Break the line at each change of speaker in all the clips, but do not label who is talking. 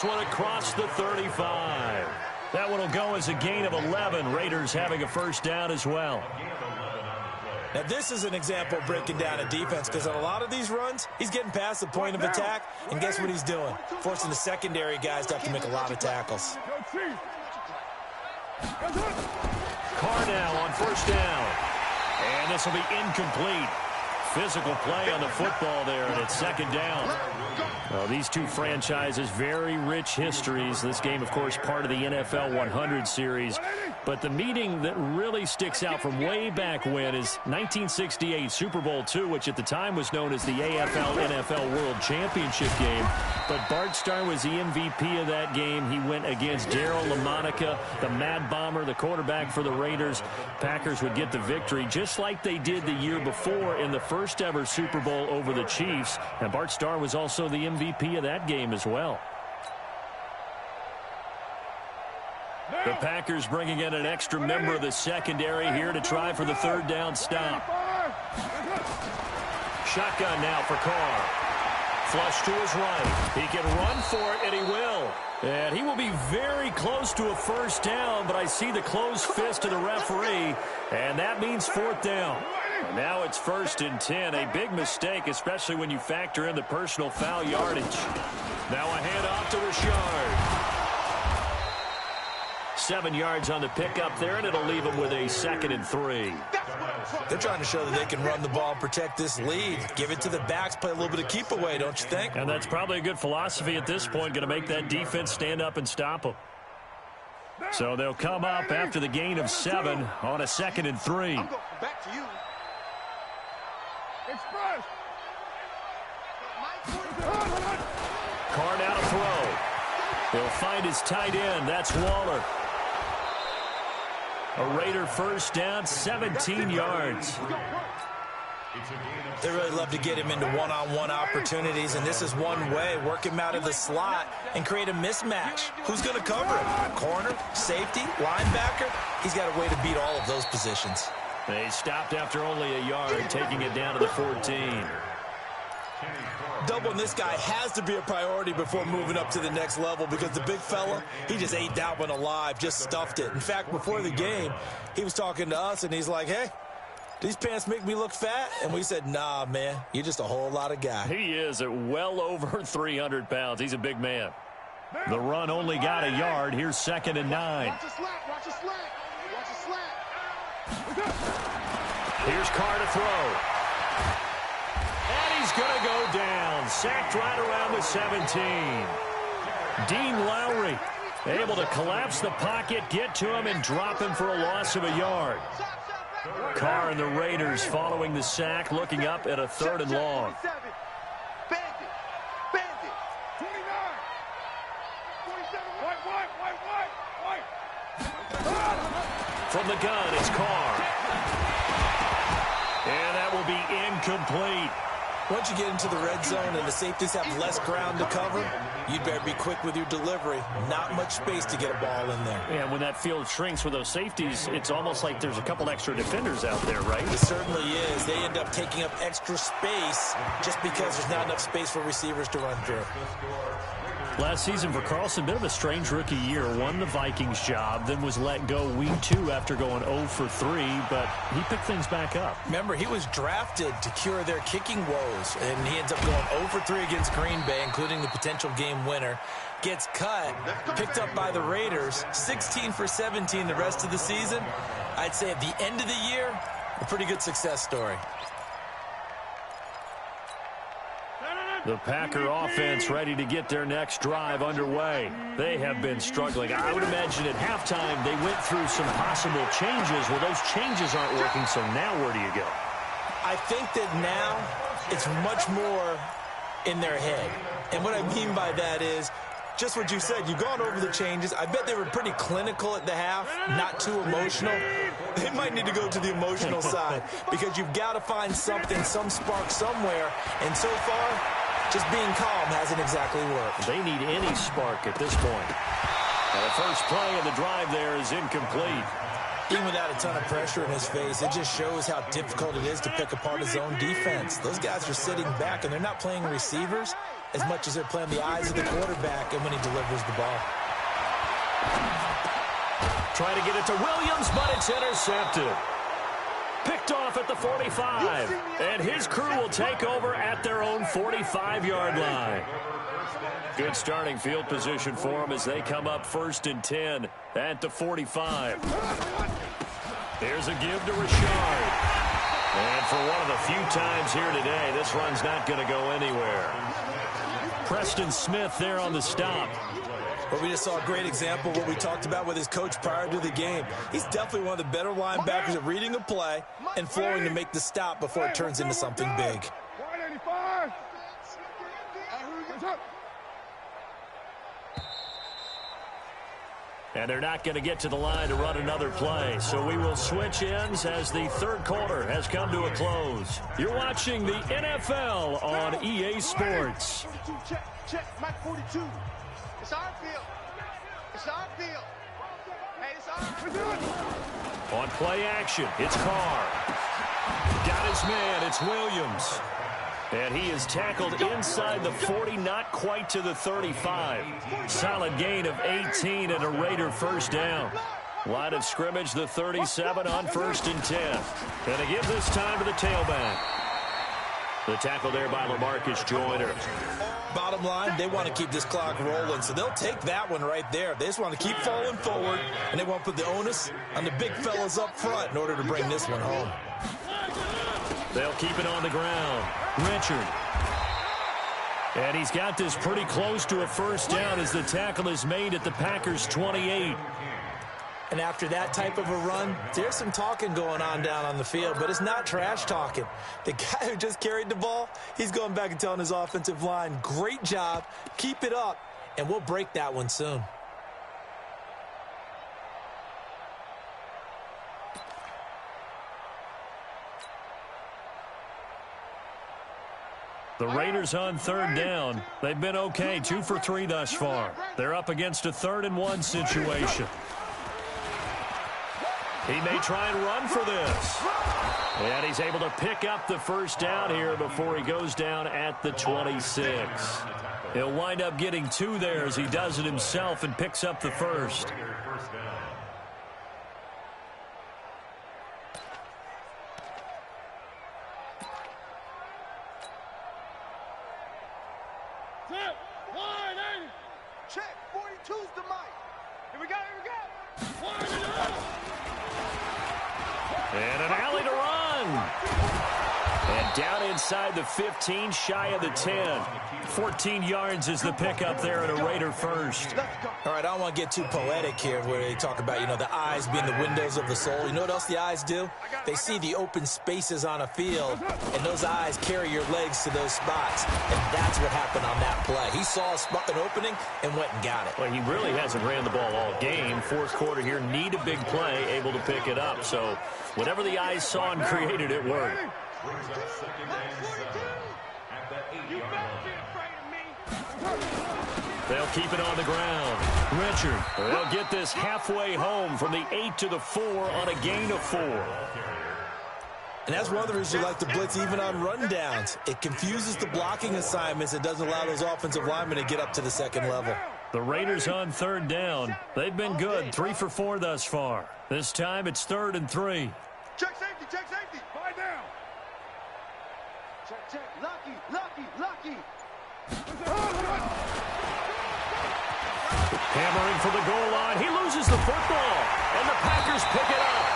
One across the 35. That one will go as a gain of 11. Raiders having a first down as well.
Now, this is an example of breaking down a defense because on a lot of these runs, he's getting past the point of attack, and guess what he's doing? Forcing the secondary guys to have to make a lot of tackles.
Carr now on first down. And this will be incomplete. Physical play on the football there, and it's second down. Well, these two franchises, very rich histories. This game, of course, part of the NFL 100 series. But the meeting that really sticks out from way back when is 1968 Super Bowl II, which at the time was known as the AFL-NFL World Championship game. But Bart Starr was the MVP of that game. He went against Daryl LaMonica, the Mad Bomber, the quarterback for the Raiders. Packers would get the victory, just like they did the year before in the first ever Super Bowl over the Chiefs. And Bart Starr was also the MVP of that game as well. The Packers bringing in an extra member of the secondary here to try for the third down stop. Shotgun now for Carr. Flush to his right. He can run for it, and he will. And he will be very close to a first down, but I see the closed fist of the referee, and that means fourth down. And now it's 1st and 10. A big mistake, especially when you factor in the personal foul yardage. Now a handoff to Richard. 7 yards on the pickup there, and it'll leave him with a 2nd and 3.
They're trying to show that they can run the ball and protect this lead. Give it to the backs, play a little bit of keep away, don't you think?
And that's probably a good philosophy at this point, going to make that defense stand up and stop them. So they'll come up after the gain of 7 on a 2nd and 3.
Back to you. Express.
Carr now to throw. He'll find his tight end. That's Waller. A Raider first down, 17 yards.
They really love to get him into one-on-one opportunities, and this is one way. Work him out of the slot and create a mismatch. Who's going to cover him? Corner, safety, linebacker? He's got a way to beat all of those positions.
They stopped after only a yard, taking it down to the 14.
Doubling this guy has to be a priority before moving up to the next level because the big fella, he just ate that one alive, just stuffed it. In fact, before the game, he was talking to us, and he's like, hey, these pants make me look fat? And we said, nah, man, you're just a whole lot of guy.
He is at well over 300 pounds. He's a big man. The run only got a yard. Here's 2nd and 9.
Watch a slack, watch a slack, watch a slack.
Here's Carr to throw. And he's going to go down. Sacked right around the 17. Dean Lowry able to collapse the pocket, get to him, and drop him for a loss of a yard. Carr and the Raiders following the sack, looking up at a 3rd and long. From the gun, it's Carr. And that will be incomplete.
Once you get into the red zone and the safeties have less ground to cover, you'd better be quick with your delivery. Not much space to get a ball in there.
And when that field shrinks with those safeties, it's almost like there's a couple extra defenders out there, right?
It certainly is. They end up taking up extra space just because there's not enough space for receivers to run through.
Last season for Carlson, bit of a strange rookie year. Won the Vikings job, then was let go week 2 after going 0 for 3, but he picked things back up.
Remember, he was drafted to cure their kicking woes, and he ends up going 0 for 3 against Green Bay, including the potential game winner. Gets cut, picked up by the Raiders, 16 for 17 the rest of the season. I'd say at the end of the year, a pretty good success story.
The Packer offense ready to get their next drive underway. They have been struggling. I would imagine at halftime they went through some possible changes. Well, those changes aren't working, so now where do you go?
I think that now it's much more in their head. And what I mean by that is just what you said. You've gone over the changes. I bet they were pretty clinical at the half, not too emotional. They might need to go to the emotional side because you've got to find something, some spark somewhere. And so far, just being calm hasn't exactly worked.
They need any spark at this point. And the first play of the drive there is incomplete.
Even without a ton of pressure in his face, it just shows how difficult it is to pick apart his own defense. Those guys are sitting back, and they're not playing receivers. as much as they're playing the eyes of the quarterback and when he delivers the ball.
Trying to get it to Williams, but it's intercepted. Picked off at the 45. And his crew will take over at their own 45-yard line. Good starting field position for them as they come up 1st and 10 at the 45. Here's a give to Richard. And for one of the few times here today, this run's not going to go anywhere. Preston Smith there on the stop.
Well, we just saw a great example of what we talked about with his coach prior to the game. He's definitely one of the better linebackers at reading a play and flowing to make the stop before it turns into something big.
And they're not going to get to the line to run another play. So we will switch ends as the third quarter has come to a close. You're watching the NFL on EA Sports.
Check, Mike 42. It's our field. It's our field. Hey, it's our.
On play action, it's Carr. Got his man, it's Williams. And he is tackled inside the 40, not quite to the 35. Solid gain of 18 and a Raider first down. Line of scrimmage, the 37 on 1st and 10. And they give this time to the tailback. The tackle there by LaMarcus Joyner.
Bottom line, they want to keep this clock rolling, so they'll take that one right there. They just want to keep falling forward, and they want to put the onus on the big fellas up front in order to bring this one home.
They'll keep it on the ground. Richard. And he's got this pretty close to a first down as the tackle is made at the Packers' 28.
And after that type of a run, there's some talking going on down on the field, but it's not trash talking. The guy who just carried the ball, he's going back and telling his offensive line, great job, keep it up, and we'll break that one soon.
The Raiders on 3rd down. They've been okay, 2 for 3 thus far. They're up against a 3rd and 1 situation. He may try and run for this. And he's able to pick up the first down here before he goes down at the 26. He'll wind up getting 2 there as he does it himself and picks up the first.
Check, 42's the mic. Here we go, here we go.
And an alley to run. And down inside the 15, shy of the 10. 14 yards is the pickup there at a Raider first.
All right, I don't want to get too poetic here where they talk about, the eyes being the windows of the soul. You know what else the eyes do? They see the open spaces on a field, and those eyes carry your legs to those spots. And that's what happened on that play. He saw an opening and went and got it.
Well, he really hasn't ran the ball all game. Fourth quarter here, need a big play, able to pick it up. So whatever the eyes saw and created, it worked. They'll keep it on the ground. Richard, they'll get this halfway home from the 8 to the 4 on a gain of 4.
And that's one of the reasons you like to blitz even on rundowns. It confuses the blocking assignments. It doesn't allow those offensive linemen to get up to the second level.
The Raiders on 3rd down. They've been good, 3 for 4 thus far. This time it's 3rd and 3.
Check safety, check safety. Find down. Check, lucky.
Hammering for the goal line. He loses the football, and the Packers pick it up.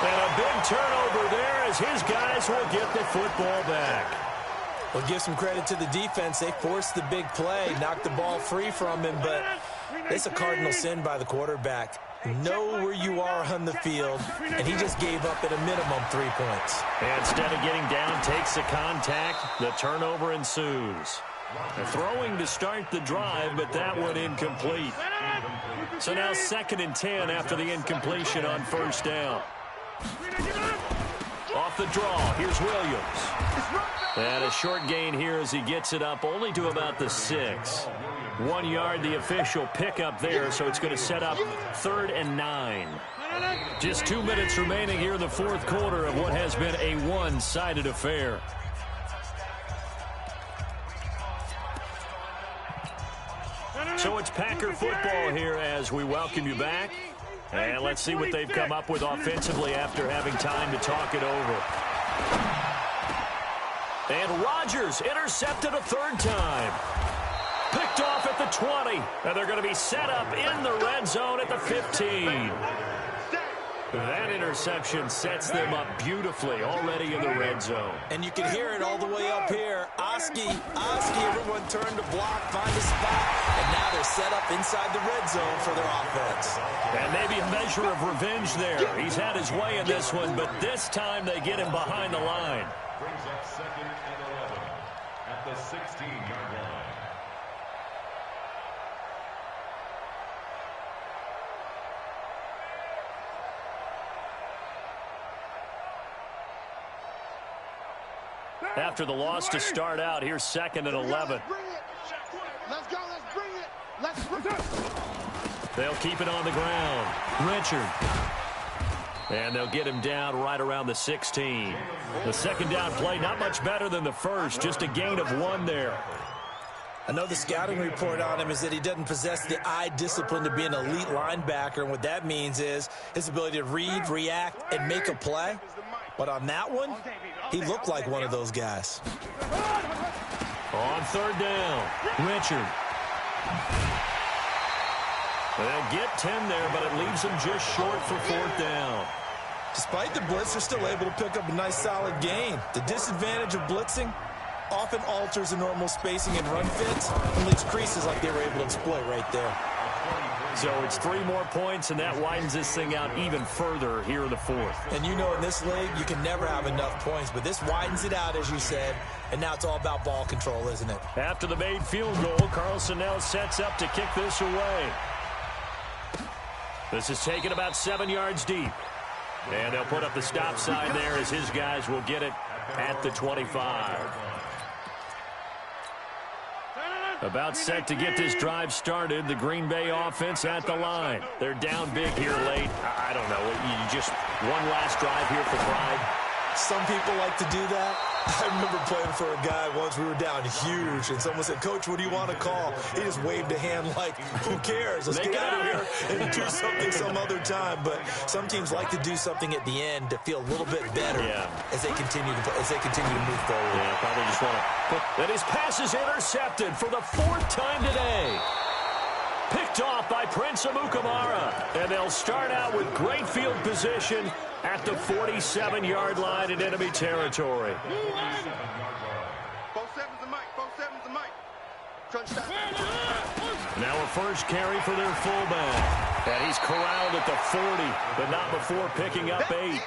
And a big turnover there as his guys will get the football back.
Well, give some credit to the defense. They forced the big play, knocked the ball free from him, but it's a cardinal sin by the quarterback. Know where you are on the field, and he just gave up at a minimum 3 points.
And instead of getting down, takes the contact. The turnover ensues. They're throwing to start the drive, but that one incomplete. So now 2nd and 10 after the incompletion on first down. Off the draw, here's Williams. And a short gain here as he gets it up only to about the 6. 1 yard, the official pickup there, so it's going to set up 3rd and 9. Just 2 minutes remaining here in the fourth quarter of what has been a one-sided affair. Packer football here as we welcome you back. And let's see what they've come up with offensively after having time to talk it over. And Rodgers intercepted a third time. Picked off at the 20. And they're going to be set up in the red zone at the 15. That interception sets them up beautifully already in the red zone.
And you can hear it all the way up here. Oski, everyone turned to block, find a spot, and now they're set up inside the red zone for their offense.
And maybe a measure of revenge there. He's had his way in this one, but this time they get him behind the line.
Brings up 2nd and 11 at the 16-yard line.
After the loss to start out, here's 2nd and 11.
Let's go, let's bring it. Let's bring it.
They'll keep it on the ground. Richard. And they'll get him down right around the 16. The second down play, not much better than the first, just a gain of 1 there.
I know the scouting report on him is that he doesn't possess the eye discipline to be an elite linebacker, and what that means is his ability to read, react, and make a play. But on that one, he looked like one of those guys.
On 3rd down, Richard. They'll get 10 there, but it leaves them just short for 4th down.
Despite the blitz, they're still able to pick up a nice solid gain. The disadvantage of blitzing often alters the normal spacing and run fits and leaves creases like they were able to exploit right there.
So it's 3 more points, and that widens this thing out even further here in the 4th.
And you know in this league, you can never have enough points, but this widens it out, as you said, and now it's all about ball control, isn't it?
After the made field goal, Carlson now sets up to kick this away. This is taken about 7 yards deep. And they'll put up the stop sign there as his guys will get it at the 25. About set to get this drive started. The Green Bay offense at the line. They're down big here late. I don't know. You just one last drive here for pride.
Some people like to do that. I remember playing for a guy once. We were down huge, and someone said, "Coach, what do you want to call?" He just waved a hand like, "Who cares? Let's get out of here and do something some other time." But some teams like to do something at the end to feel a little bit better as they continue to move forward.
Yeah, probably just want to put that. His pass is intercepted for the 4th time today. Picked off by Prince Amukamara. And they'll start out with great field position at the 47-yard line in enemy territory.
4-7's the mic, 4-7's the mic.
Now a first carry for their fullback. And he's corralled at the 40, but not before picking up 8.